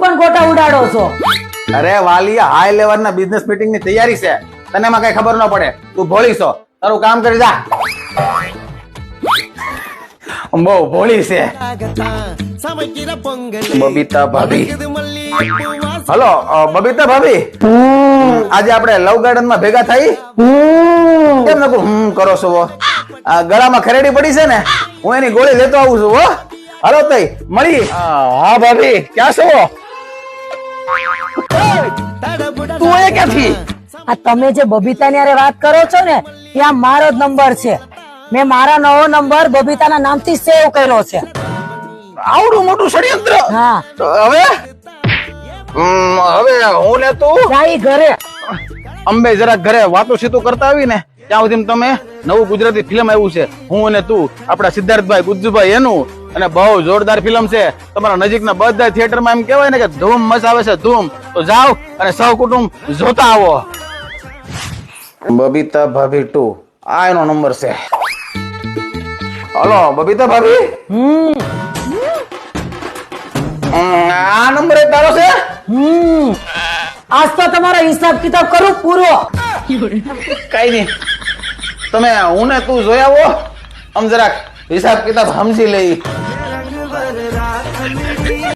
પણ ગોટા ઉડાડો છો. અરે વાલી, હાઈ લેવલ ના બિઝનેસ મીટિંગ ની તૈયારી છે, તને એમાં કઈ ખબર ન પડે. તું ભોળી છો, તારું કામ કરી જા. બહુ ભોળી છે બબીતા ભાભી. હલો બબીતા ભાભી, આજે આપણે લવ ગાર્ડન માં ભેગા થઈ. કેમ નકુ કરો છો? આ ગળામાં ખરેડી પડી છે ને, હું એની ગોળી લેતો આવું છું. હો, હાલો તઈ મળી. હા ભાભી, ક્યાં છો? તું એ ક્યાંથી? આ તમે જે બબીતાની હારે વાત કરો છો ને, ત્યાં મારો જ નંબર છે. મેં મારા નવો નંબર બબીતાના નામથી સેવ કર્યો છે. આવડું મોટું ષડયંત્ર? હા. તો હવે હું ને તું જાય ઘરે. અંબે જરા ઘરે વાતો સીતું કરતા આવી ને, ત્યાં સુધી તમે નવું ગુજરાતી ફિલ્મ આવ્યું છે હું અને તું, આપડા સિદ્ધાર્થભાઈ ગુજ્જુભાઈ એનું, અને બહુ જોરદાર ફિલ્મ છે. તમારા નજીકના બધા થિયેટરમાં એમ કહેવાય ને કે ધૂમ મચાવે છે ધૂમ. તો જાઓ અને સહ કુટુંબ જોતા આવો. બબીતા ભાભી 2 આ એનો નંબર છે. હલો બબીતા ભાભી, આ નંબર એ તારો છે? આજ તો તમારો હિસાબ કિતાબ કરું પૂરો. કઈ નઈ, તમે હું ને તું જોઈ આવો, આમ જરાક હિસાબ કિતાબ સમજી લઈ.